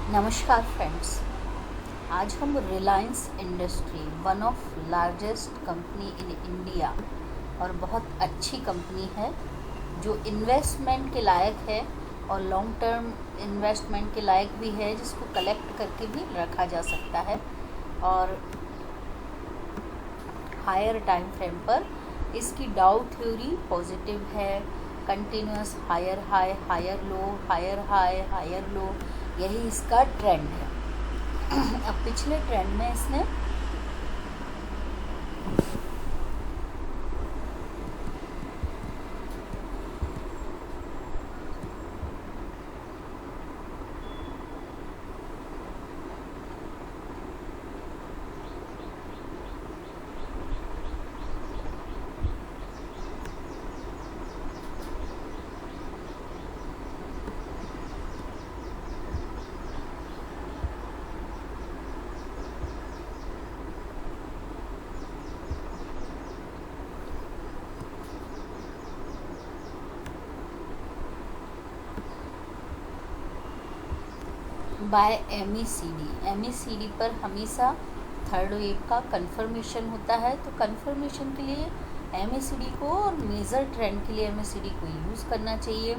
नमस्कार फ्रेंड्स। आज हम Reliance industry, one of largest company in India और बहुत अच्छी कंपनी है जो इन्वेस्टमेंट के लायक है और लॉन्ग टर्म इन्वेस्टमेंट के लायक भी है, जिसको कलेक्ट करके भी रखा जा सकता है और हायर टाइम फ्रेम पर इसकी डाउ थ्योरी पॉजिटिव है। Continuous higher high, higher low, higher high, higher low, यही इसका ट्रेंड है। अब पिछले ट्रेंड में इसने बाय एमईसीडी पर हमेशा थर्ड वेव का कंफर्मेशन होता है। तो कंफर्मेशन के लिए एमईसीडी को और मेजर ट्रेंड के लिए एमईसीडी को यूज़ करना चाहिए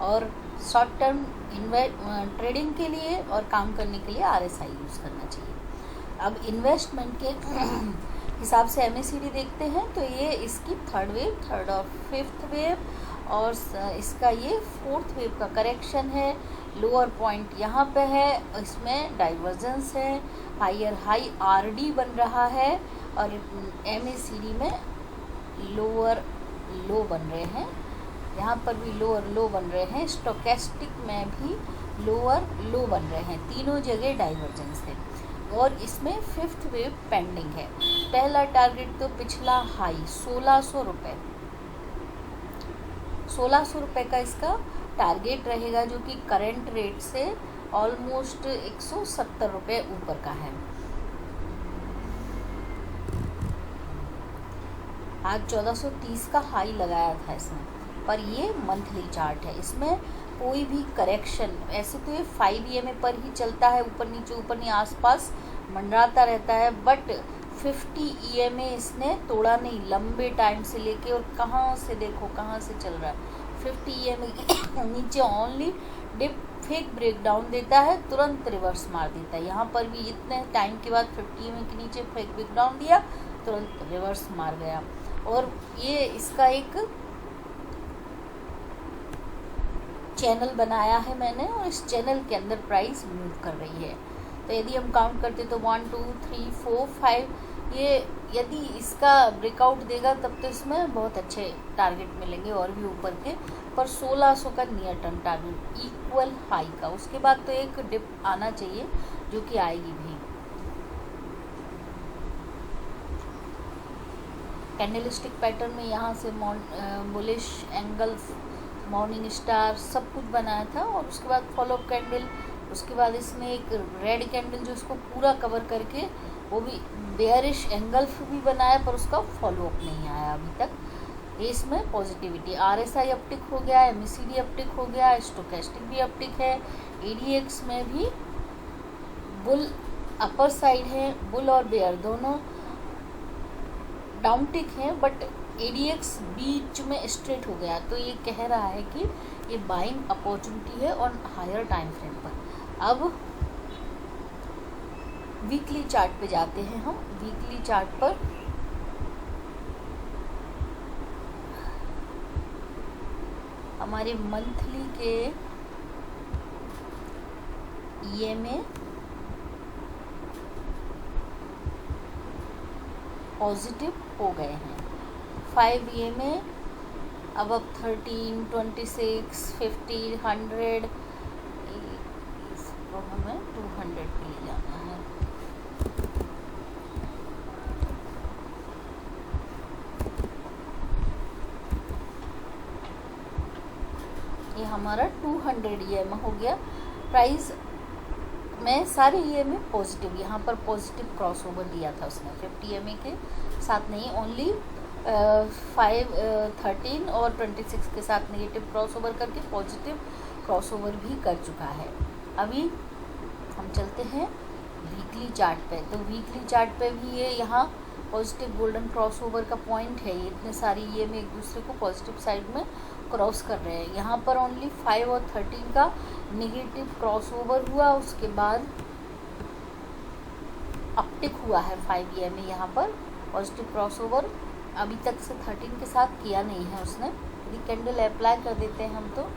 और शॉर्ट टर्म ट्रेडिंग के लिए और काम करने के लिए आरएसआई यूज़ करना चाहिए। अब इन्वेस्टमेंट के हिसाब से एमईसीडी देखते हैं तो ये इसकी थर्ड और फिफ्थ वेव और इसका ये फोर्थ वेव का करेक्शन है। लोअर पॉइंट यहाँ पे है, इसमें डाइवर्जेंस है, हायर हाई आरडी बन रहा है और एमएसीडी में लोअर लो बन रहे हैं। यहाँ पर भी लोअर लो बन रहे हैं, स्टोकेस्टिक में भी लोअर लो बन रहे हैं, तीनों जगह डाइवर्जेंस है और इसमें फिफ्थ वेव पेंडिंग है। पहला टारगेट तो पिछला हाई 1600 रुपये, 1600 रुपये का इसका टारगेट रहेगा, जो कि करंट रेट से ऑलमोस्ट 170 रुपये ऊपर का है। आज 1430 का हाई लगाया था इसने, पर ये मंथली चार्ट है, इसमें कोई भी करेक्शन, ऐसे तो ये 5 EMA पर ही चलता है, ऊपर नीचे आसपास मंडराता रहता है, बट 50 EMA इसने तोड़ा नहीं लंबे टाइम से लेके, और कहाँ से देखो कहाँ से चल रहा है 50 EMA के नीचे ओनली डिप फेक ब्रेकडाउन देता है, तुरंत रिवर्स मार देता है। यहाँ पर भी इतने टाइम के बाद 50 EMA के नीचे फेक ब्रेकडाउन दिया, तुरंत रिवर्स मार गया। और ये इसका एक चैनल बनाया है मैंने और इस चैनल के अंदर प्राइस मूव कर रही है। तो यदि हम काउंट करते तो 1 2 3 4 5, ये यदि इसका ब्रेकआउट देगा तब तो इसमें बहुत अच्छे टारगेट मिलेंगे और भी ऊपर के, पर 1600 का near term target equal high का, उसके बाद तो एक डिप आना चाहिए जो कि आएगी भी। कैंडलस्टिक पैटर्न में यहाँ से बुलिश एंगल, मॉर्निंग स्टार सब कुछ बनाया था और उसके बाद फॉलोअप कैंडल, उसके बाद इसमें एक रेड कैंडल जो इसको पूरा कवर करके वो भी बेयरिश एंगल्फ भी बनाया, पर उसका फॉलोअप नहीं आया अभी तक। ये इसमें पॉजिटिविटी, आरएसआई अपटिक हो गया, एमएसीडी अपटिक हो गया, स्टोकेस्टिक भी अपटिक है, एडीएक्स में भी बुल अपर साइड है, बुल और बेयर दोनों डाउन टिक है, बट एडीएक्स बीच में स्ट्रेट हो गया, तो ये कह रहा है कि ये बाइंग अपॉर्चुनिटी है और हायर टाइम फ्रेम पर। अब वीकली चार्ट पे जाते हैं हम। वीकली चार्ट पर हमारे मंथली के EMA पॉजिटिव हो गए हैं। 5 EMA अब 13, 26, 50, 100, इसको हमें 200 पे ले जाना है। ये हमारा 200 EMA हो गया। प्राइस में सारे EMA पॉजिटिव, यहाँ पर पॉजिटिव क्रॉसओवर दिया था उसने, 50 EMA के साथ नहीं, ओनली 5, 13 और 26 के साथ नेगेटिव क्रॉसओवर करके पॉजिटिव क्रॉसओवर भी कर चुका है। अभी हम चलते हैं वीकली चार्ट पे। तो वीकली चार्ट पे भी ये यहाँ पॉजिटिव गोल्डन क्रॉसओवर का पॉइंट है। ये इतने सारी ये में एक दूसरे को पॉजिटिव साइड में क्रॉस कर रहे हैं। यहाँ पर ओनली 5 और 13 का नेगेटिव क्रॉसओवर हुआ, उसके बाद अपटिक हुआ है 5 EM में। यहाँ पर पॉजिटिव क्रॉसओवर अभी तक से 13 के साथ किया नहीं है उसने। यदि कैंडल अप्लाई कर देते हैं हम तो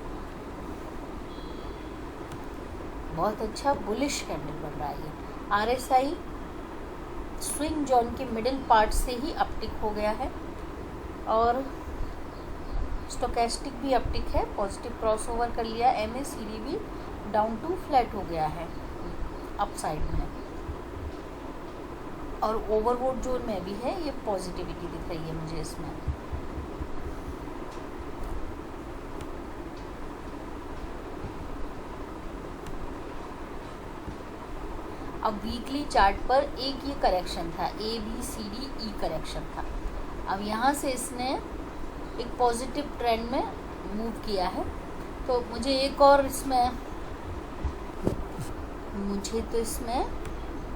बहुत अच्छा बुलिश कैंडल बन रहा है। RSI स्विंग जोन के मिडिल पार्ट से ही अपटिक हो गया है और स्टोकेस्टिक भी अपटिक है, पॉजिटिव क्रॉसओवर कर लिया। MACD भी डाउन टू फ्लैट हो गया है अप साइड में, और ओवरबोट जोन में भी है। ये पॉजिटिविटी दिख रही है मुझे इसमें। अब वीकली चार्ट पर एक ये करेक्शन था, ABCDE करेक्शन था। अब यहाँ से इसने एक पॉजिटिव ट्रेंड में मूव किया है। तो मुझे एक और इसमें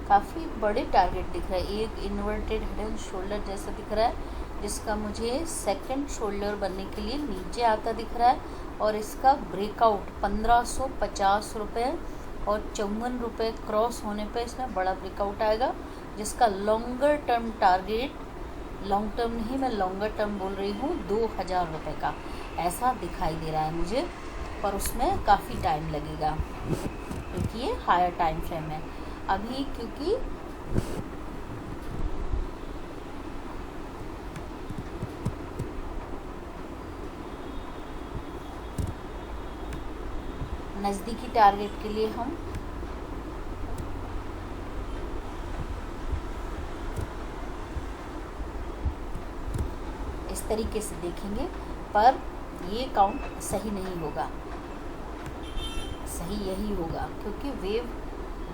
काफ़ी बड़े टारगेट दिख रहा है। एक इन्वर्टेड हेड एंड शोल्डर जैसा दिख रहा है, जिसका मुझे सेकंड शोल्डर बनने के लिए नीचे आता दिख रहा है, और इसका ब्रेकआउट 1550 रुपये और 54 रुपये क्रॉस होने पे इसमें बड़ा ब्रेकआउट आएगा, जिसका longer term target, long term नहीं मैं लॉन्गर टर्म बोल रही हूँ, 2000 रुपये का ऐसा दिखाई दे रहा है मुझे। पर उसमें काफ़ी टाइम लगेगा क्योंकि ये हायर टाइम फ्रेम है अभी, क्योंकि नज़दीकी टारगेट के लिए हम इस तरीके से देखेंगे, पर ये काउंट सही नहीं होगा। सही यही होगा क्योंकि वेव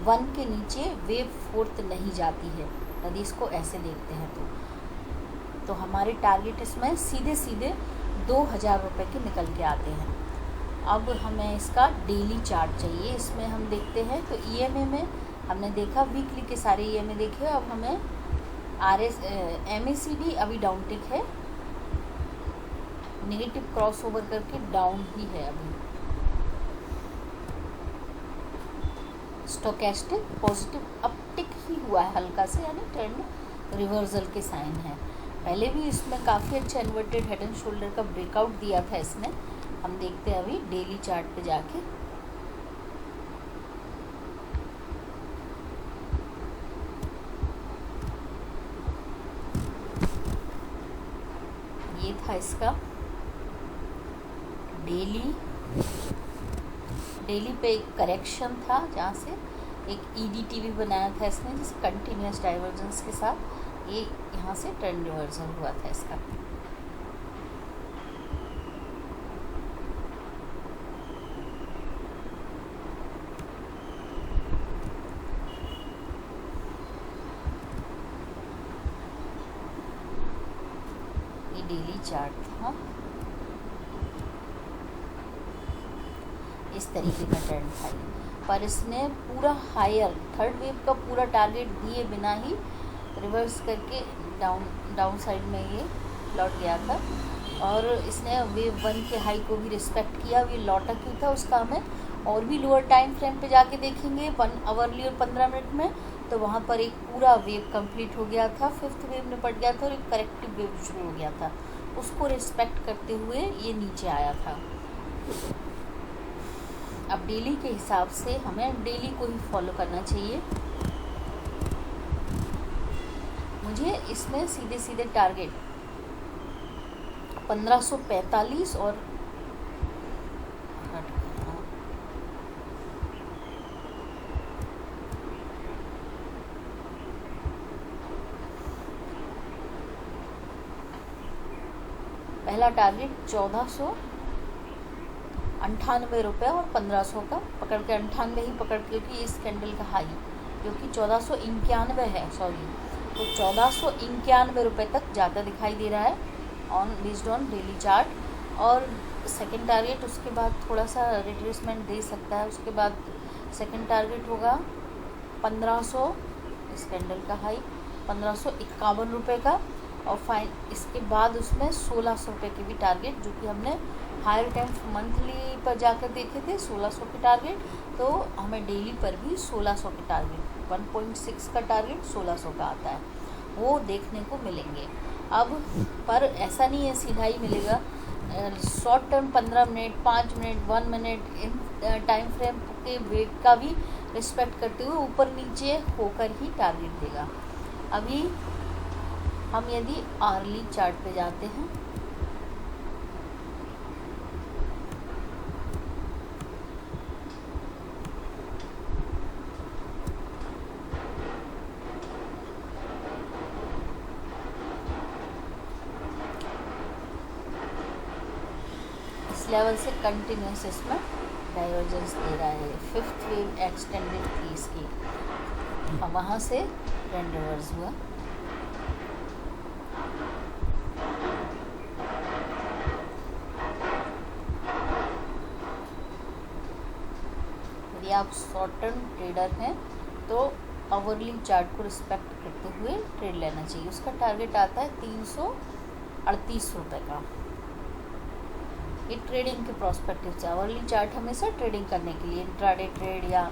1 के नीचे वेव 4th नहीं जाती है यदि इसको ऐसे देखते हैं तो हमारे टारगेट इसमें सीधे सीधे 2000 रुपये के निकल के आते हैं। अब हमें इसका डेली चार्ट चाहिए। इसमें हम देखते हैं तो EMA में हमने देखा, वीकली के सारे EMA देखे। अब हमें MACD अभी डाउन टिक है, नेगेटिव क्रॉसओवर करके डाउन ही है अभी। स्टोकेस्टिक पॉजिटिव अपटिक ही हुआ है हल्का से, यानी ट्रेंड रिवर्सल के साइन है। पहले भी इसमें काफ़ी अच्छा इन्वर्टेड हेड एंड शोल्डर का ब्रेकआउट दिया था इसने। हम देखते हैं अभी डेली चार्ट पे जाके। ये था इसका डेली पे एक करेक्शन था जहाँ से एक EDT भी बनाया था इसने, जिस कंटिन्यूस डाइवर्जेंस के साथ ये यहाँ से ट्रेंड रिवर्सल हुआ था इसका। ये डेली चार्ट था, इस तरीके का ट्रेंड था ये। पर इसने पूरा हायर थर्ड वेव का पूरा टारगेट दिए बिना ही रिवर्स करके डाउन साइड में ये लौट गया था, और इसने वेव 1 के हाई को भी रिस्पेक्ट किया। ये लौटा क्यों था उसका हमें और भी लोअर टाइम फ्रेम पे जाके देखेंगे 1 आवर्ली और 15 मिनट में। तो वहाँ पर एक पूरा वेव कंप्लीट हो गया था, 5th वेव निपट गया था और एक करेक्टिव वेव शुरू हो गया था। उसको रिस्पेक्ट करते हुए ये नीचे आया था। अब डेली के हिसाब से हमें डेली को ही फॉलो करना चाहिए। मुझे इसमें सीधे सीधे टारगेट 1545 और पहला टारगेट 1498 रुपये और 1500 का पकड़ के 98 ही पकड़, क्योंकि इस कैंडल का हाई जो कि 1491 है, सॉरी, तो 1491 रुपये तक ज़्यादा दिखाई दे रहा है बेस्ड ऑन डेली चार्ट। और सेकंड टारगेट उसके बाद थोड़ा सा रिट्रेसमेंट दे सकता है, उसके बाद सेकंड टारगेट होगा 1500, इस कैंडल का हाई 1551 रुपये का, और फाइन इसके बाद उसमें 1600 रुपये की भी टारगेट, जो कि हमने हायर टाइम मंथली पर जाकर देखे थे 1600 की टारगेट, तो हमें डेली पर भी 1600 की टारगेट 1.6 का टारगेट 1600 का आता है, वो देखने को मिलेंगे। अब पर ऐसा नहीं है सीधा ही मिलेगा, short term 15 minute 5 minute 1 minute in time frame के वेट का भी रिस्पेक्ट करते हुए ऊपर नीचे होकर ही टारगेट देगा। अभी हम यदि आर्ली चार्ट पे जाते हैं, इस लेवल से कंटिन्यूस इसमें डाइवर्जेंस दे रहा है, 5th वेव एक्सटेंडेड थी इसकी, अब वहाँ से ट्रेंड रिवर्स हुआ। यदि आप शॉर्ट टर्म ट्रेडर हैं तो आवरली चार्ट को रिस्पेक्ट करते हुए ट्रेड लेना चाहिए। उसका टारगेट आता है 338 रुपये का। ये ट्रेडिंग के प्रोस्पेक्टिव से, आवरली चार्ट हमेशा ट्रेडिंग करने के लिए, इंट्राडे ट्रेड या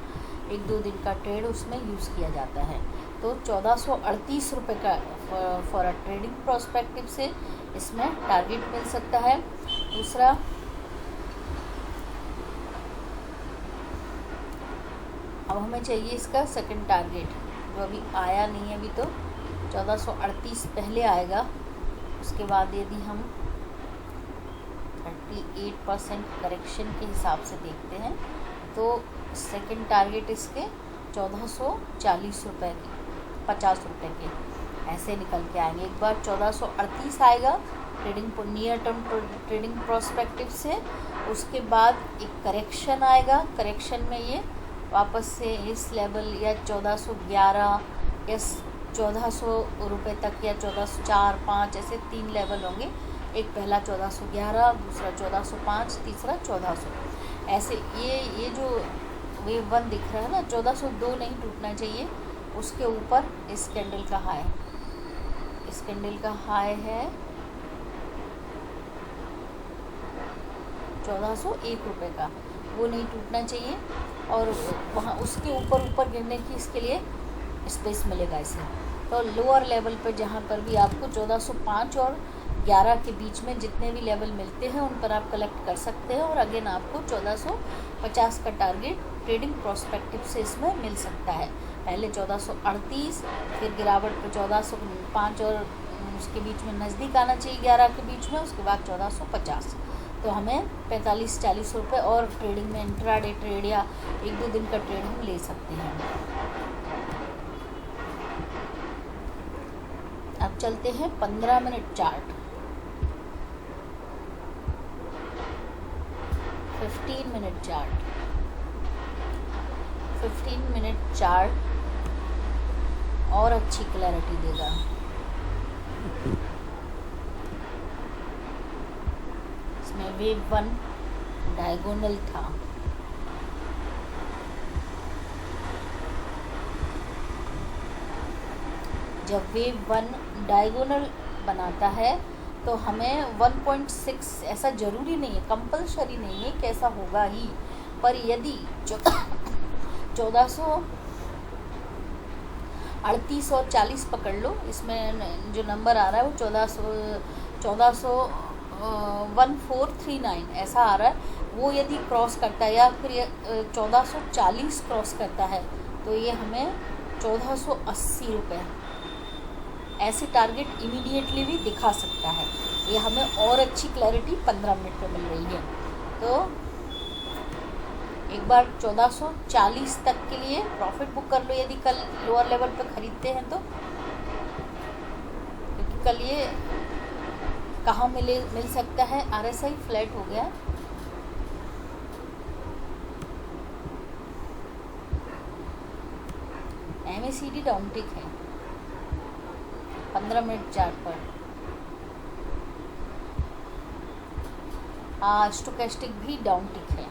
1-2 दिन का ट्रेड उसमें यूज़ किया जाता है। तो 1438 रुपये का फॉर अ ट्रेडिंग प्रोस्पेक्टिव से इसमें टारगेट मिल सकता है। दूसरा, अब हमें चाहिए इसका सेकंड टारगेट, जो अभी आया नहीं है, अभी तो 1438 पहले आएगा। उसके बाद यदि हम 38% करेक्शन के हिसाब से देखते हैं तो सेकंड टारगेट इसके 1440 रुपये के, 50 रुपये के ऐसे निकल के आएंगे। एक बार 1438 आएगा trading near term trading prospective से, उसके बाद एक करेक्शन आएगा, करेक्शन में ये वापस से इस लेवल या 1411 या 1400 रुपये तक या 1404, 5 ऐसे 3 लेवल होंगे। एक पहला 1411, दूसरा 1405, तीसरा 1400, ऐसे ये जो वेव 1 दिख रहा है ना, 1402 नहीं टूटना चाहिए। उसके ऊपर इस कैंडल का हाई, इस कैंडल का हाई है 1401 रुपये का, वो नहीं टूटना चाहिए, और वहाँ उसके ऊपर गिरने की इसके लिए स्पेस मिलेगा इसे। तो लोअर लेवल पर जहाँ पर भी आपको 1405 और 11 के बीच में जितने भी लेवल मिलते हैं उन पर आप कलेक्ट कर सकते हैं, और अगेन आपको 1450 का टारगेट ट्रेडिंग प्रोस्पेक्टिव से इसमें मिल सकता है। पहले 1438, फिर गिरावट पर 1405 और उसके बीच में नज़दीक आना चाहिए 11 के बीच में, उसके बाद 1450। तो हमें 45-40 रुपये और ट्रेडिंग में इंट्राडे ट्रेड या 1-2 दिन का ट्रेड हम ले सकते हैं। अब चलते हैं 15 minute chart, 15 minute chart. 15 minute chart और अच्छी क्लैरिटी देगा। इसमें वेव 1 डायगोनल था, जब वेव 1 डायगोनल बनाता है तो हमें 1.6, ऐसा ज़रूरी नहीं है, कंपल्सरी नहीं है कि ऐसा होगा ही, पर यदि 1438 और 40 पकड़ लो, इसमें जो नंबर आ रहा है वो 1439 ऐसा आ रहा है, वो यदि क्रॉस करता है या फिर 1440 क्रॉस करता है तो ये हमें 1480 रुपये ऐसी टारगेट इमीडिएटली भी दिखा सकता है। ये हमें और अच्छी क्लैरिटी 15 मिनट पे मिल रही है। तो एक बार 1440 तक के लिए प्रॉफिट बुक कर लो यदि कल लोअर लेवल पे ख़रीदते हैं तो, क्योंकि कल ये कहाँ मिल सकता है, RSI फ्लैट हो गया, MACD डाउनटिक है 15 मिनट चार्ट पर। स्टोकेस्टिक भी डाउनटिक है,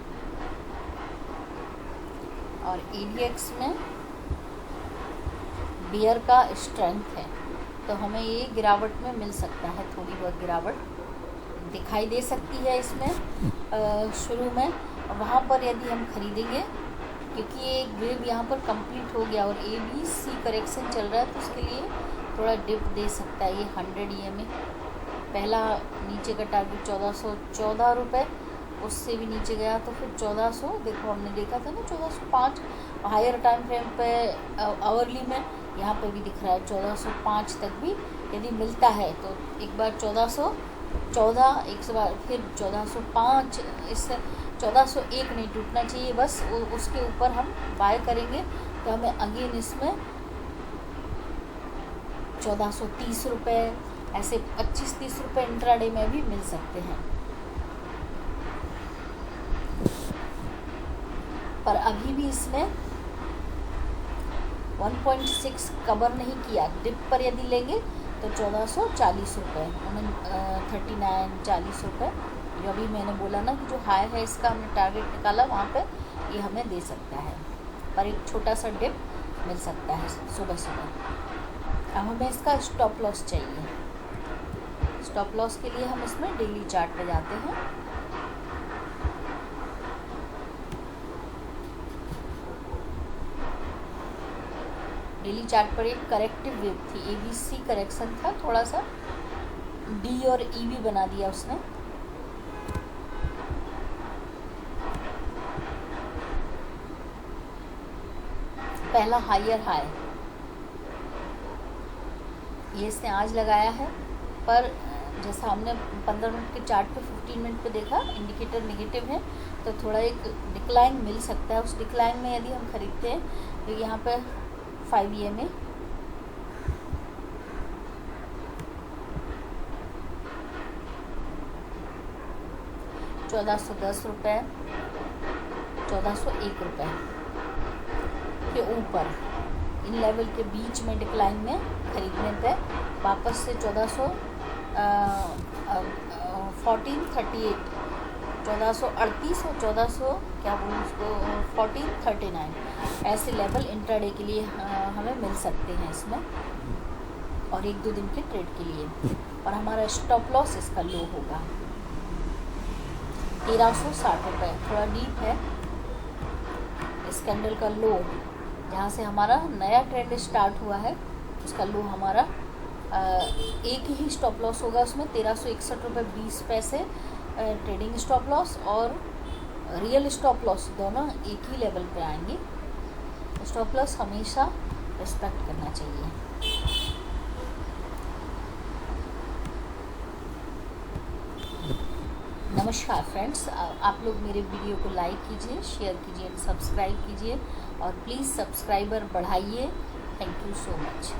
और ADX में बियर का स्ट्रेंथ है, तो हमें ये गिरावट में मिल सकता है, थोड़ी बहुत गिरावट दिखाई दे सकती है इसमें शुरू में। वहाँ पर यदि हम खरीदेंगे, क्योंकि ये वेव यहाँ पर कंप्लीट हो गया और ABC करेक्शन चल रहा है, तो उसके लिए थोड़ा डिप दे सकता है। ये 100 EMA पहला नीचे का टारगेट 1414 रुपये, उससे भी नीचे गया तो फिर 1400, देखो हमने देखा था ना 1405 हायर टाइम फ्रेम पे आवरली में, यहाँ पे भी दिख रहा है 1405 तक भी यदि मिलता है तो एक बार 1414, एक बार फिर 1405, इस 1401 नहीं टूटना चाहिए बस, उसके ऊपर हम बाय करेंगे तो हमें अगेन इसमें 1430 रुपये, ऐसे 25-30 रुपये इंट्राडे में भी मिल सकते हैं। पर अभी भी इसने 1.6 कवर नहीं किया। डिप पर यदि लेंगे तो 1440 रुपये, 39-40 रुपये, जो अभी मैंने बोला ना कि जो हाई है इसका हमने टारगेट निकाला, वहाँ पे ये हमें दे सकता है, पर एक छोटा सा डिप मिल सकता है सुबह सुबह। अब हमें इसका स्टॉप लॉस चाहिए। स्टॉप लॉस के लिए हम इसमें डेली चार्ट पे जाते हैं। डेली चार्ट पर एक करेक्टिव वेव थी, ABC करेक्शन था, थोड़ा सा D और E भी बना दिया उसने। पहला हायर हाई ये इसने आज लगाया है, पर जैसा हमने 15 मिनट के चार्ट पे 15 मिनट पे देखा, इंडिकेटर नेगेटिव है, तो थोड़ा एक डिक्लाइन मिल सकता है। उस डिक्लाइन में यदि हम खरीदते हैं तो यहाँ पे 5 EMA, ₹1410, ₹1401 के ऊपर इन लेवल के बीच में डिक्लाइन में खरीदने पे वापस से 1438, 1438 और 1400 क्या बोलूँ उसको 1439 ऐसे लेवल इंट्राडे के लिए हमें मिल सकते हैं इसमें, और 1-2 दिन के ट्रेड के लिए। और हमारा स्टॉप लॉस इसका लो होगा 1360 रुपये, थोड़ा डीप है। इस कैंडल का लो जहाँ से हमारा नया ट्रेंड स्टार्ट हुआ है, उसका लो हमारा एक ही स्टॉप लॉस होगा उसमें 1361 रुपये 20 पैसे ट्रेडिंग स्टॉप लॉस, और रियल स्टॉप लॉस दोनों एक ही लेवल पे आएंगे। स्टॉप लॉस हमेशा रिस्पेक्ट करना चाहिए। नमस्कार फ्रेंड्स, आप लोग मेरे वीडियो को लाइक कीजिए, शेयर कीजिए, सब्सक्राइब कीजिए, और प्लीज़ सब्सक्राइबर बढ़ाइए। Thank you so much.